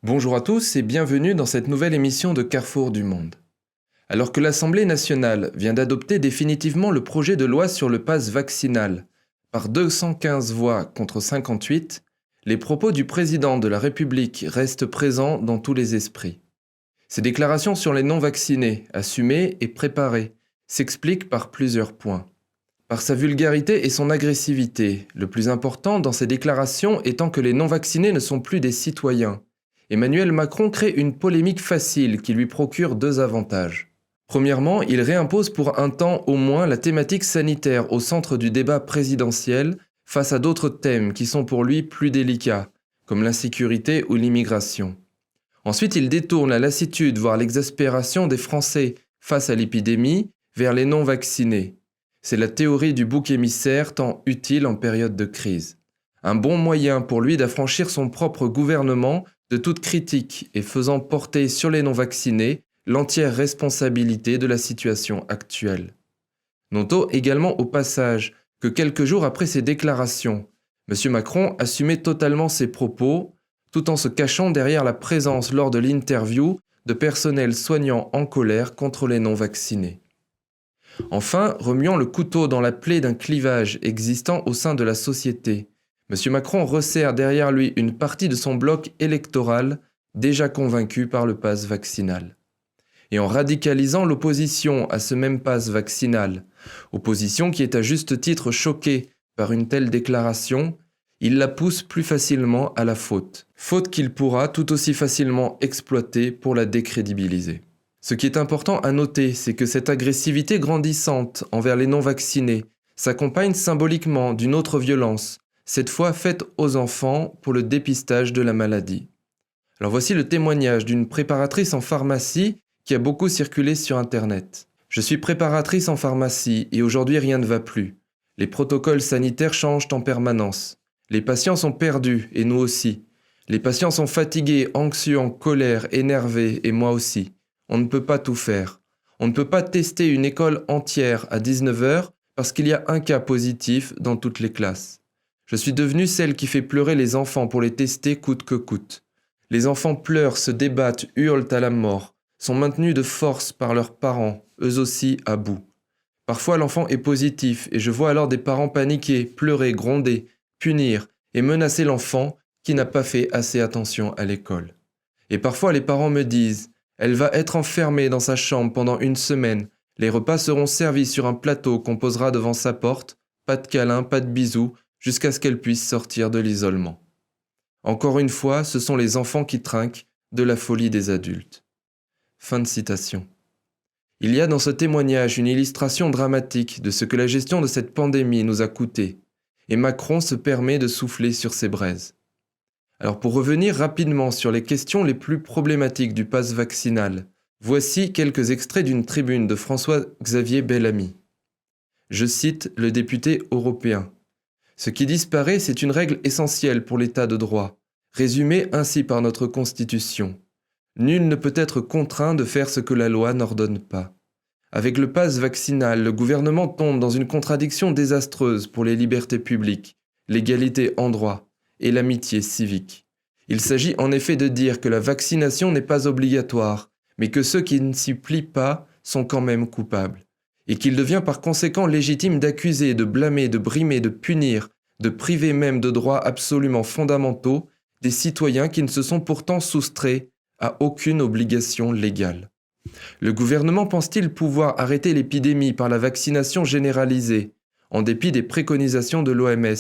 Bonjour à tous et bienvenue dans cette nouvelle émission de Carrefour du Monde. Alors que l'Assemblée nationale vient d'adopter définitivement le projet de loi sur le pass vaccinal, par 215 voix contre 58, les propos du président de la République restent présents dans tous les esprits. Ses déclarations sur les non-vaccinés, assumées et préparées, s'expliquent par plusieurs points. Par sa vulgarité et son agressivité, le plus important dans ses déclarations étant que les non-vaccinés ne sont plus des citoyens. Emmanuel Macron crée une polémique facile qui lui procure deux avantages. Premièrement, il réimpose pour un temps au moins la thématique sanitaire au centre du débat présidentiel face à d'autres thèmes qui sont pour lui plus délicats, comme l'insécurité ou l'immigration. Ensuite, il détourne la lassitude, voire l'exaspération des Français face à l'épidémie vers les non-vaccinés. C'est la théorie du bouc émissaire tant utile en période de crise. Un bon moyen pour lui d'affranchir son propre gouvernement de toute critique et faisant porter sur les non-vaccinés l'entière responsabilité de la situation actuelle. Notons également au passage que quelques jours après ces déclarations, M. Macron assumait totalement ses propos, tout en se cachant derrière la présence lors de l'interview de personnel soignant en colère contre les non-vaccinés. Enfin, remuant le couteau dans la plaie d'un clivage existant au sein de la société, M. Macron resserre derrière lui une partie de son bloc électoral déjà convaincu par le pass vaccinal. Et en radicalisant l'opposition à ce même pass vaccinal, opposition qui est à juste titre choquée par une telle déclaration, il la pousse plus facilement à la faute. Faute qu'il pourra tout aussi facilement exploiter pour la décrédibiliser. Ce qui est important à noter, c'est que cette agressivité grandissante envers les non-vaccinés s'accompagne symboliquement d'une autre violence, cette fois faite aux enfants pour le dépistage de la maladie. Alors voici le témoignage d'une préparatrice en pharmacie qui a beaucoup circulé sur Internet. Je suis préparatrice en pharmacie et aujourd'hui rien ne va plus. Les protocoles sanitaires changent en permanence. Les patients sont perdus et nous aussi. Les patients sont fatigués, anxieux, en colère, énervés et moi aussi. On ne peut pas tout faire. On ne peut pas tester une école entière à 19h parce qu'il y a un cas positif dans toutes les classes. Je suis devenue celle qui fait pleurer les enfants pour les tester coûte que coûte. Les enfants pleurent, se débattent, hurlent à la mort, sont maintenus de force par leurs parents, eux aussi à bout. Parfois l'enfant est positif et je vois alors des parents paniquer, pleurer, gronder, punir et menacer l'enfant qui n'a pas fait assez attention à l'école. Et parfois les parents me disent « Elle va être enfermée dans sa chambre pendant une semaine, les repas seront servis sur un plateau qu'on posera devant sa porte, pas de câlins, pas de bisous, jusqu'à ce qu'elle puisse sortir de l'isolement. » Encore une fois, ce sont les enfants qui trinquent de la folie des adultes. Fin de citation. Il y a dans ce témoignage une illustration dramatique de ce que la gestion de cette pandémie nous a coûté, et Macron se permet de souffler sur ses braises. Alors pour revenir rapidement sur les questions les plus problématiques du pass vaccinal, voici quelques extraits d'une tribune de François-Xavier Bellamy. Je cite le député européen. « Ce qui disparaît, c'est une règle essentielle pour l'état de droit, résumée ainsi par notre Constitution. Nul ne peut être contraint de faire ce que la loi n'ordonne pas. Avec le pass vaccinal, le gouvernement tombe dans une contradiction désastreuse pour les libertés publiques, l'égalité en droit et l'amitié civique. Il s'agit en effet de dire que la vaccination n'est pas obligatoire, mais que ceux qui ne s'y plient pas sont quand même coupables, et qu'il devient par conséquent légitime d'accuser, de blâmer, de brimer, de punir, de priver même de droits absolument fondamentaux des citoyens qui ne se sont pourtant soustraits à aucune obligation légale. Le gouvernement pense-t-il pouvoir arrêter l'épidémie par la vaccination généralisée, en dépit des préconisations de l'OMS,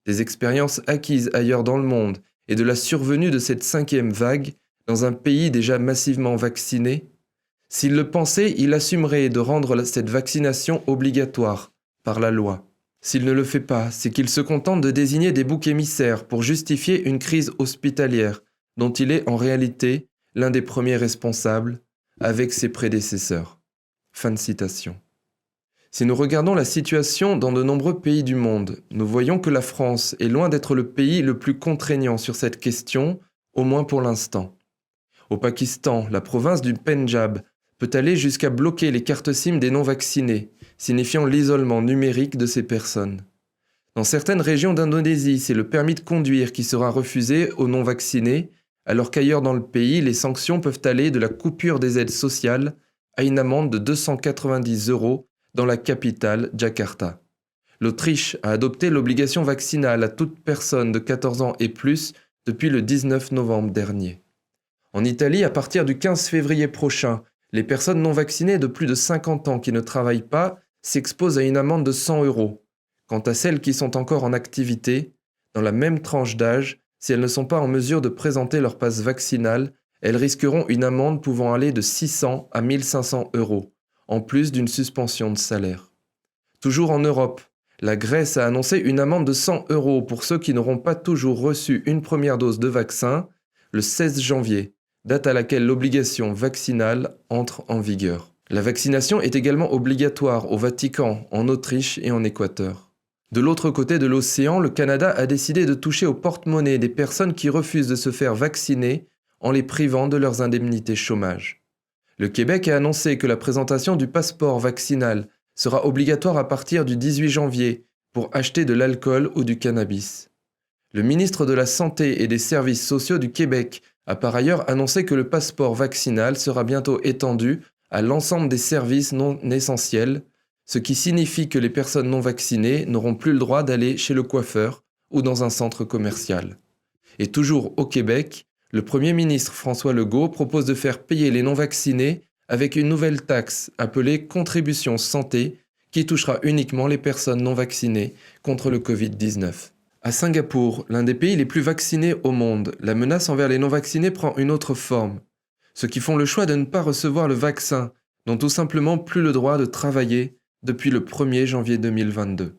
des expériences acquises ailleurs dans le monde et de la survenue de cette 5e vague dans un pays déjà massivement vacciné? S'il le pensait, il assumerait de rendre cette vaccination obligatoire par la loi. S'il ne le fait pas, c'est qu'il se contente de désigner des boucs émissaires pour justifier une crise hospitalière dont il est en réalité l'un des premiers responsables avec ses prédécesseurs. » Fin de citation. Si nous regardons la situation dans de nombreux pays du monde, nous voyons que la France est loin d'être le pays le plus contraignant sur cette question, au moins pour l'instant. Au Pakistan, la province du Pendjab peut aller jusqu'à bloquer les cartes SIM des non-vaccinés, signifiant l'isolement numérique de ces personnes. Dans certaines régions d'Indonésie, c'est le permis de conduire qui sera refusé aux non-vaccinés, alors qu'ailleurs dans le pays, les sanctions peuvent aller de la coupure des aides sociales à une amende de 290 € dans la capitale, Jakarta. L'Autriche a adopté l'obligation vaccinale à toute personne de 14 ans et plus depuis le 19 novembre dernier. En Italie, à partir du 15 février prochain, les personnes non vaccinées de plus de 50 ans qui ne travaillent pas s'exposent à une amende de 100 €. Quant à celles qui sont encore en activité, dans la même tranche d'âge, si elles ne sont pas en mesure de présenter leur passe vaccinal, elles risqueront une amende pouvant aller de 600 à 1500 €, en plus d'une suspension de salaire. Toujours en Europe, la Grèce a annoncé une amende de 100 € pour ceux qui n'auront pas toujours reçu une première dose de vaccin le 16 janvier, date à laquelle l'obligation vaccinale entre en vigueur. La vaccination est également obligatoire au Vatican, en Autriche et en Équateur. De l'autre côté de l'océan, le Canada a décidé de toucher au porte-monnaie des personnes qui refusent de se faire vacciner en les privant de leurs indemnités chômage. Le Québec a annoncé que la présentation du passeport vaccinal sera obligatoire à partir du 18 janvier pour acheter de l'alcool ou du cannabis. Le ministre de la Santé et des Services sociaux du Québec a par ailleurs annoncé que le passeport vaccinal sera bientôt étendu à l'ensemble des services non essentiels, ce qui signifie que les personnes non vaccinées n'auront plus le droit d'aller chez le coiffeur ou dans un centre commercial. Et toujours au Québec, le Premier ministre François Legault propose de faire payer les non-vaccinés avec une nouvelle taxe appelée Contribution Santé qui touchera uniquement les personnes non vaccinées contre le Covid-19. À Singapour, l'un des pays les plus vaccinés au monde, la menace envers les non-vaccinés prend une autre forme. Ceux qui font le choix de ne pas recevoir le vaccin n'ont tout simplement plus le droit de travailler depuis le 1er janvier 2022.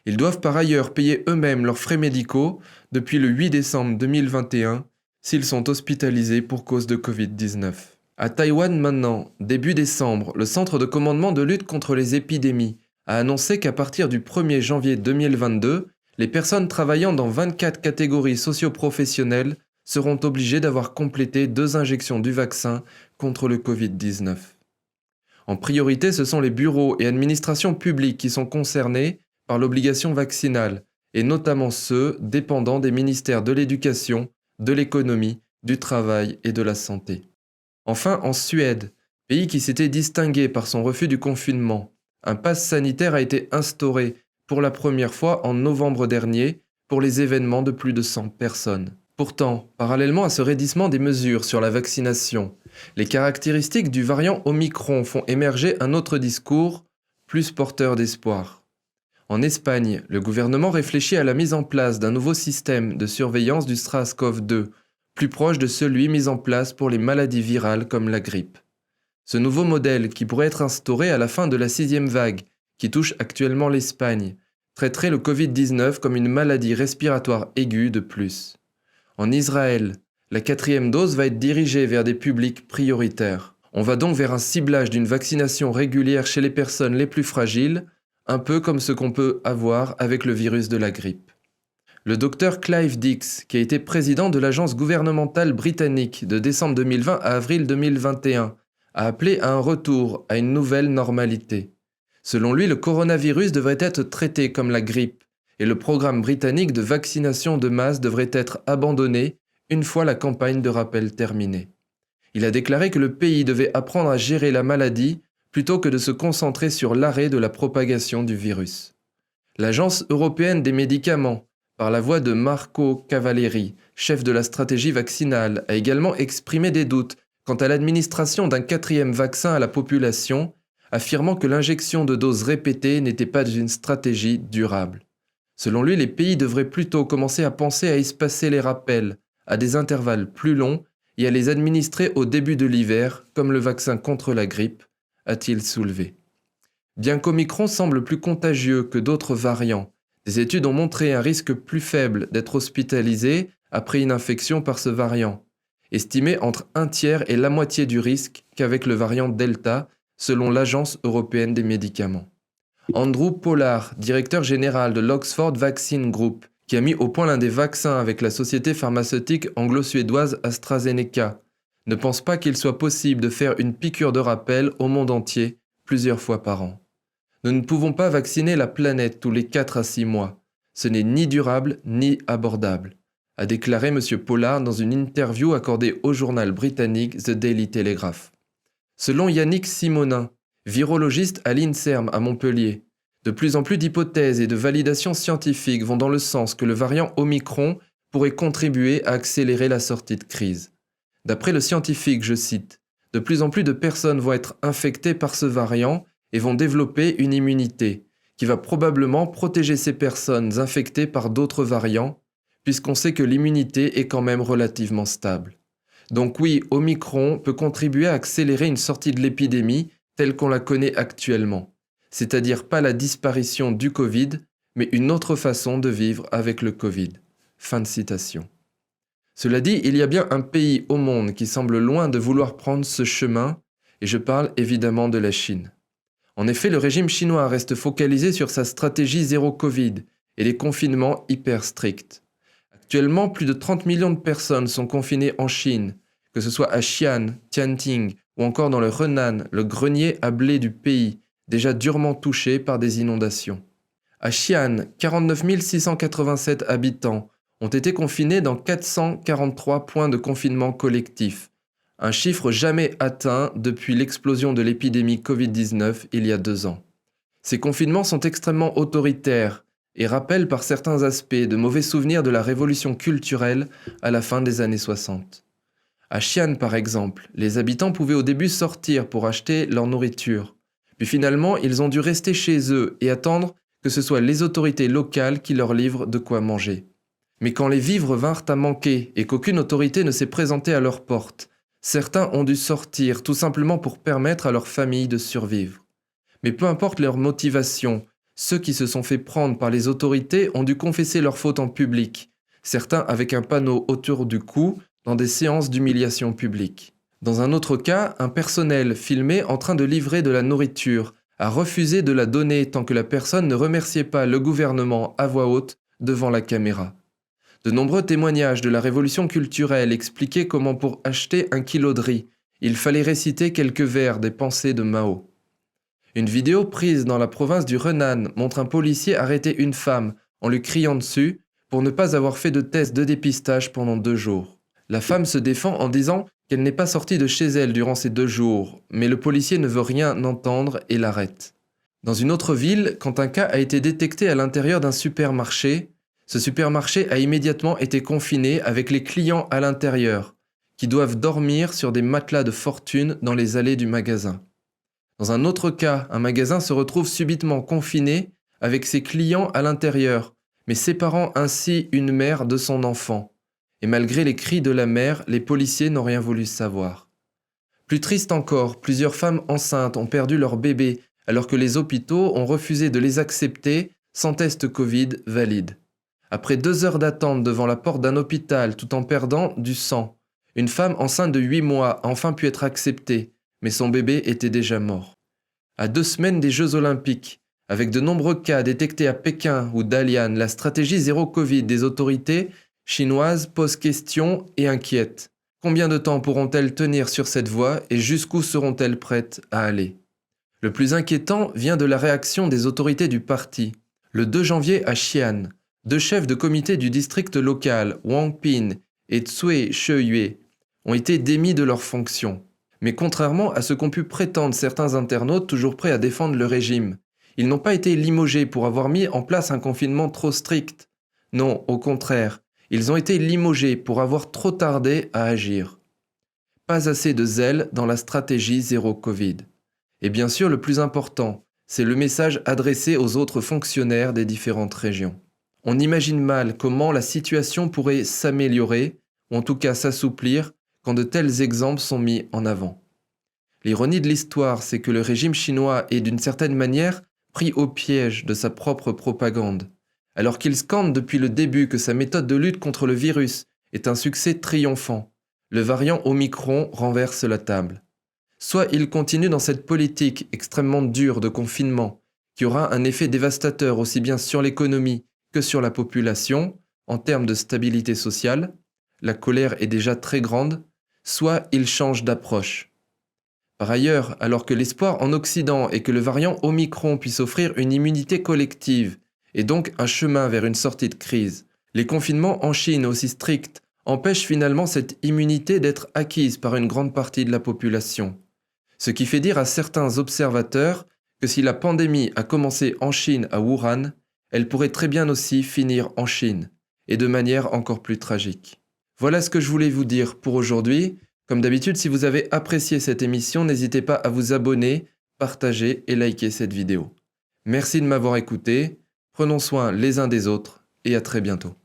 Ils doivent par ailleurs payer eux-mêmes leurs frais médicaux depuis le 8 décembre 2021 s'ils sont hospitalisés pour cause de Covid-19. À Taïwan maintenant, début décembre, le Centre de commandement de lutte contre les épidémies a annoncé qu'à partir du 1er janvier 2022, les personnes travaillant dans 24 catégories socio-professionnelles seront obligées d'avoir complété 2 injections du vaccin contre le Covid-19. En priorité, ce sont les bureaux et administrations publiques qui sont concernés par l'obligation vaccinale, et notamment ceux dépendant des ministères de l'Éducation, de l'Économie, du Travail et de la Santé. Enfin, en Suède, pays qui s'était distingué par son refus du confinement, un pass sanitaire a été instauré pour la première fois en novembre dernier pour les événements de plus de 100 personnes. Pourtant, parallèlement à ce raidissement des mesures sur la vaccination, les caractéristiques du variant Omicron font émerger un autre discours, plus porteur d'espoir. En Espagne, le gouvernement réfléchit à la mise en place d'un nouveau système de surveillance du SARS-CoV-2, plus proche de celui mis en place pour les maladies virales comme la grippe. Ce nouveau modèle, qui pourrait être instauré à la fin de la 6e vague, qui touche actuellement l'Espagne, traiterait le Covid-19 comme une maladie respiratoire aiguë de plus. En Israël, la 4e dose va être dirigée vers des publics prioritaires. On va donc vers un ciblage d'une vaccination régulière chez les personnes les plus fragiles, un peu comme ce qu'on peut avoir avec le virus de la grippe. Le docteur Clive Dix, qui a été président de l'agence gouvernementale britannique de décembre 2020 à avril 2021, a appelé à un retour à une nouvelle normalité. Selon lui, le coronavirus devrait être traité comme la grippe et le programme britannique de vaccination de masse devrait être abandonné une fois la campagne de rappel terminée. Il a déclaré que le pays devait apprendre à gérer la maladie plutôt que de se concentrer sur l'arrêt de la propagation du virus. L'Agence européenne des médicaments, par la voix de Marco Cavalleri, chef de la stratégie vaccinale, a également exprimé des doutes quant à l'administration d'un 4e vaccin à la population, affirmant que l'injection de doses répétées n'était pas une stratégie durable. Selon lui, les pays devraient plutôt commencer à penser à espacer les rappels à des intervalles plus longs et à les administrer au début de l'hiver, comme le vaccin contre la grippe, a-t-il soulevé. Bien qu'Omicron semble plus contagieux que d'autres variants, des études ont montré un risque plus faible d'être hospitalisé après une infection par ce variant, estimé entre 1/3 et la moitié du risque qu'avec le variant Delta, selon l'Agence européenne des médicaments. Andrew Pollard, directeur général de l'Oxford Vaccine Group, qui a mis au point l'un des vaccins avec la société pharmaceutique anglo-suédoise AstraZeneca, ne pense pas qu'il soit possible de faire une piqûre de rappel au monde entier plusieurs fois par an. Nous ne pouvons pas vacciner la planète tous les 4 à 6 mois. Ce n'est ni durable ni abordable, a déclaré M. Pollard dans une interview accordée au journal britannique The Daily Telegraph. Selon Yannick Simonin, virologiste à l'INSERM à Montpellier, de plus en plus d'hypothèses et de validations scientifiques vont dans le sens que le variant Omicron pourrait contribuer à accélérer la sortie de crise. D'après le scientifique, je cite, « De plus en plus de personnes vont être infectées par ce variant et vont développer une immunité qui va probablement protéger ces personnes infectées par d'autres variants, puisqu'on sait que l'immunité est quand même relativement stable. Donc oui, Omicron peut contribuer à accélérer une sortie de l'épidémie telle qu'on la connaît actuellement, c'est-à-dire pas la disparition du Covid, mais une autre façon de vivre avec le Covid. » Fin de citation. Cela dit, il y a bien un pays au monde qui semble loin de vouloir prendre ce chemin, et je parle évidemment de la Chine. En effet, le régime chinois reste focalisé sur sa stratégie zéro Covid et les confinements hyper stricts. Actuellement, plus de 30 millions de personnes sont confinées en Chine, que ce soit à Xi'an, Tianjin ou encore dans le Henan, le grenier à blé du pays, déjà durement touché par des inondations. À Xi'an, 49 687 habitants ont été confinés dans 443 points de confinement collectif, un chiffre jamais atteint depuis l'explosion de l'épidémie Covid-19 il y a 2 ans. Ces confinements sont extrêmement autoritaires et rappellent par certains aspects de mauvais souvenirs de la révolution culturelle à la fin des années 60. À Xi'an, par exemple, les habitants pouvaient au début sortir pour acheter leur nourriture, puis finalement ils ont dû rester chez eux et attendre que ce soit les autorités locales qui leur livrent de quoi manger. Mais quand les vivres vinrent à manquer et qu'aucune autorité ne s'est présentée à leur porte, certains ont dû sortir tout simplement pour permettre à leur famille de survivre. Mais peu importe leur motivation, ceux qui se sont fait prendre par les autorités ont dû confesser leurs fautes en public, certains avec un panneau autour du cou dans des séances d'humiliation publique. Dans un autre cas, un personnel filmé en train de livrer de la nourriture a refusé de la donner tant que la personne ne remerciait pas le gouvernement à voix haute devant la caméra. De nombreux témoignages de la révolution culturelle expliquaient comment pour acheter 1 kilo de riz, il fallait réciter quelques vers des pensées de Mao. Une vidéo prise dans la province du Henan montre un policier arrêter une femme en lui criant dessus pour ne pas avoir fait de test de dépistage pendant 2 jours. La femme se défend en disant qu'elle n'est pas sortie de chez elle durant ces 2 jours, mais le policier ne veut rien entendre et l'arrête. Dans une autre ville, quand un cas a été détecté à l'intérieur d'un supermarché, ce supermarché a immédiatement été confiné avec les clients à l'intérieur, qui doivent dormir sur des matelas de fortune dans les allées du magasin. Dans un autre cas, un magasin se retrouve subitement confiné avec ses clients à l'intérieur, mais séparant ainsi une mère de son enfant. Et malgré les cris de la mère, les policiers n'ont rien voulu savoir. Plus triste encore, plusieurs femmes enceintes ont perdu leur bébé alors que les hôpitaux ont refusé de les accepter sans test Covid valide. Après 2 heures d'attente devant la porte d'un hôpital tout en perdant du sang, une femme enceinte de 8 mois a enfin pu être acceptée, mais son bébé était déjà mort. À 2 semaines des Jeux Olympiques, avec de nombreux cas détectés à Pékin ou Dalian, la stratégie zéro Covid des autorités chinoises pose question et inquiète. Combien de temps pourront-elles tenir sur cette voie et jusqu'où seront-elles prêtes à aller? Le plus inquiétant vient de la réaction des autorités du parti. Le 2 janvier à Xi'an, 2 chefs de comité du district local, Wang Pin et Cui Sheyue, ont été démis de leurs fonctions. Mais contrairement à ce qu'ont pu prétendre certains internautes toujours prêts à défendre le régime, ils n'ont pas été limogés pour avoir mis en place un confinement trop strict. Non, au contraire, ils ont été limogés pour avoir trop tardé à agir. Pas assez de zèle dans la stratégie zéro Covid. Et bien sûr, le plus important, c'est le message adressé aux autres fonctionnaires des différentes régions. On imagine mal comment la situation pourrait s'améliorer, ou en tout cas s'assouplir, quand de tels exemples sont mis en avant. L'ironie de l'histoire, c'est que le régime chinois est d'une certaine manière pris au piège de sa propre propagande. Alors qu'il scande depuis le début que sa méthode de lutte contre le virus est un succès triomphant, le variant Omicron renverse la table. Soit il continue dans cette politique extrêmement dure de confinement, qui aura un effet dévastateur aussi bien sur l'économie que sur la population, en termes de stabilité sociale, la colère est déjà très grande, soit il change d'approche. Par ailleurs, alors que l'espoir en Occident est que le variant Omicron puisse offrir une immunité collective, et donc un chemin vers une sortie de crise, Les confinements en Chine aussi stricts empêchent finalement cette immunité d'être acquise par une grande partie de la population. Ce qui fait dire à certains observateurs que si la pandémie a commencé en Chine à Wuhan, elle pourrait très bien aussi finir en Chine, et de manière encore plus tragique. Voilà ce que je voulais vous dire pour aujourd'hui. Comme d'habitude, si vous avez apprécié cette émission, n'hésitez pas à vous abonner, partager et liker cette vidéo. Merci de m'avoir écouté, prenons soin les uns des autres et à très bientôt.